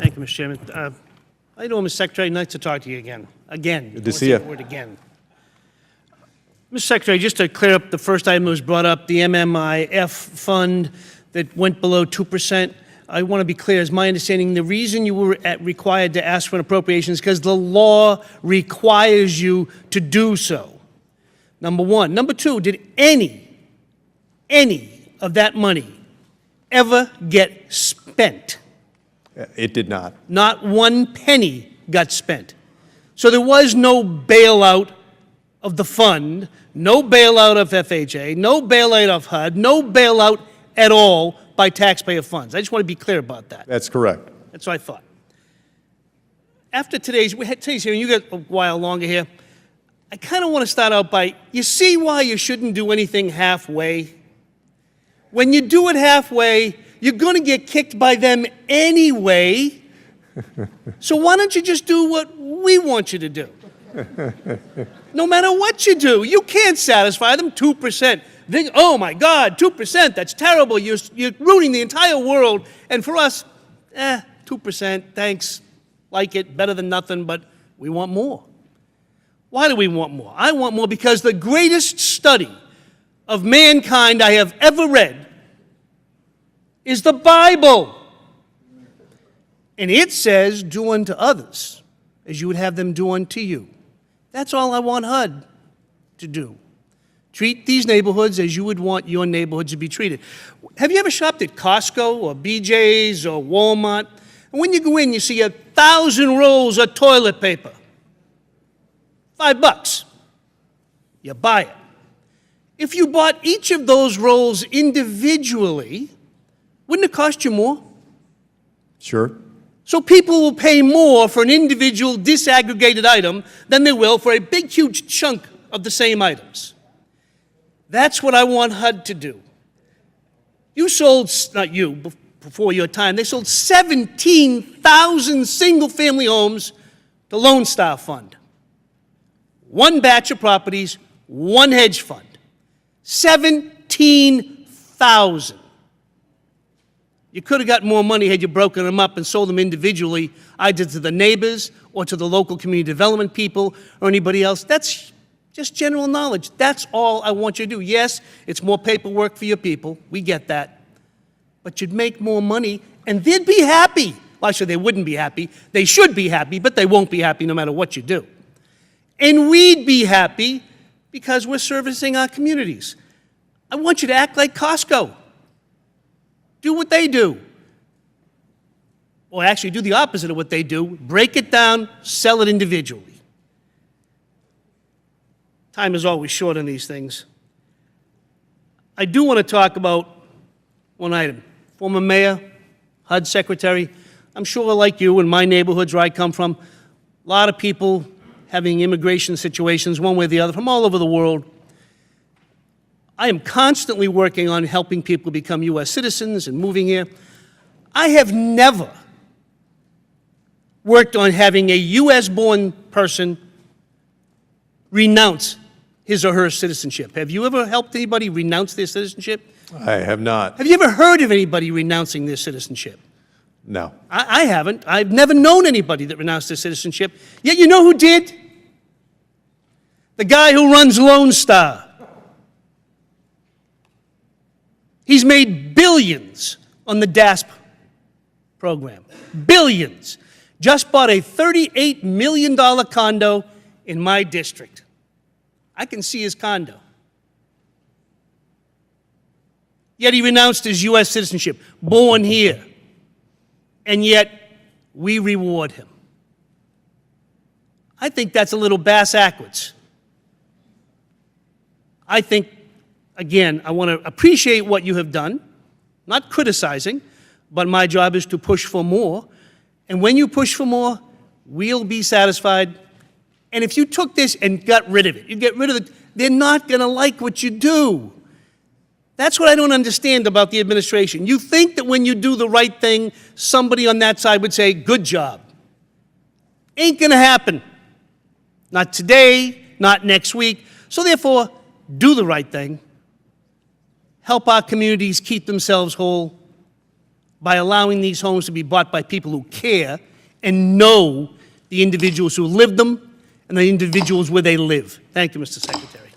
Thank you, Mr. Chairman. How you doing, Mr. Secretary? Nice to talk to you again. Again. Good to see you. The word again. Mr. Secretary, just to clear up the first item that was brought up, the MMIF fund that went below 2%, I want to be clear. It's my understanding the reason you were required to ask for an appropriation is because the law requires you to do so. Number one. Number two, did any of that money ever get spent? It did not. Not one penny got spent. So there was no bailout of the fund, no bailout of FHA, no bailout of HUD, no bailout at all by taxpayer funds. I just want to be clear about that. That's correct. That's what I thought. After today's hearing, you got a while longer here, I kind of want to start out by, you see why you shouldn't do anything halfway? When you do it halfway, you're going to get kicked by them anyway. So why don't you just do what we want you to do? No matter what you do, you can't satisfy them. 2%. Oh my God, 2%, that's terrible. You're ruining the entire world. And for us, 2%, thanks. Like it, better than nothing, but we want more. Why do we want more? I want more because the greatest study of mankind I have ever read is the Bible. And it says, do unto others as you would have them do unto you. That's all I want HUD to do. Treat these neighborhoods as you would want your neighborhoods to be treated. Have you ever shopped at Costco or BJ's or Walmart? And when you go in, you see 1,000 rolls of toilet paper. $5. You buy it. If you bought each of those rolls individually, wouldn't it cost you more? Sure. So people will pay more for an individual disaggregated item than they will for a big, huge chunk of the same items. That's what I want HUD to do. You sold, not you, before your time, they sold 17,000 single-family homes to Lone Star Fund. One batch of properties, one hedge fund. 17,000. You could have got more money had you broken them up and sold them individually, either to the neighbors or to the local community development people or anybody else. That's just general knowledge. That's all I want you to do. Yes, it's more paperwork for your people. We get that. But you'd make more money, and they'd be happy. Well, actually, they wouldn't be happy. They should be happy, but they won't be happy no matter what you do. And we'd be happy because we're servicing our communities. I want you to act like Costco. Do what they do. Or actually do the opposite of what they do. Break it down, sell it individually. Time is always short on these things. I do want to talk about one item. Former mayor, HUD secretary, I'm sure like you in my neighborhoods where I come from, a lot of people having immigration situations one way or the other from all over the world. I am constantly working on helping people become U.S. citizens and moving here. I have never worked on having a U.S.-born person renounce his or her citizenship. Have you ever helped anybody renounce their citizenship? I have not. Have you ever heard of anybody renouncing their citizenship? No. I haven't. I've never known anybody that renounced their citizenship. Yet you know who did? The guy who runs Lone Star. He's made billions on the DASP program. Billions. Just bought a $38 million condo in my district. I can see his condo. Yet he renounced his U.S. citizenship, born here. And yet we reward him. I think that's a little bass-backwards. I think, again, I want to appreciate what you have done, not criticizing, but my job is to push for more. And when you push for more, we'll be satisfied. And if you took this and got rid of it, you get rid of it, they're not going to like what you do. That's what I don't understand about the administration. You think that when you do the right thing, somebody on that side would say, good job. Ain't going to happen. Not today, not next week. So therefore, do the right thing. Help our communities keep themselves whole. by allowing these homes to be bought by people who care and know the individuals who live them and the individuals where they live. Thank you, Mr. Secretary.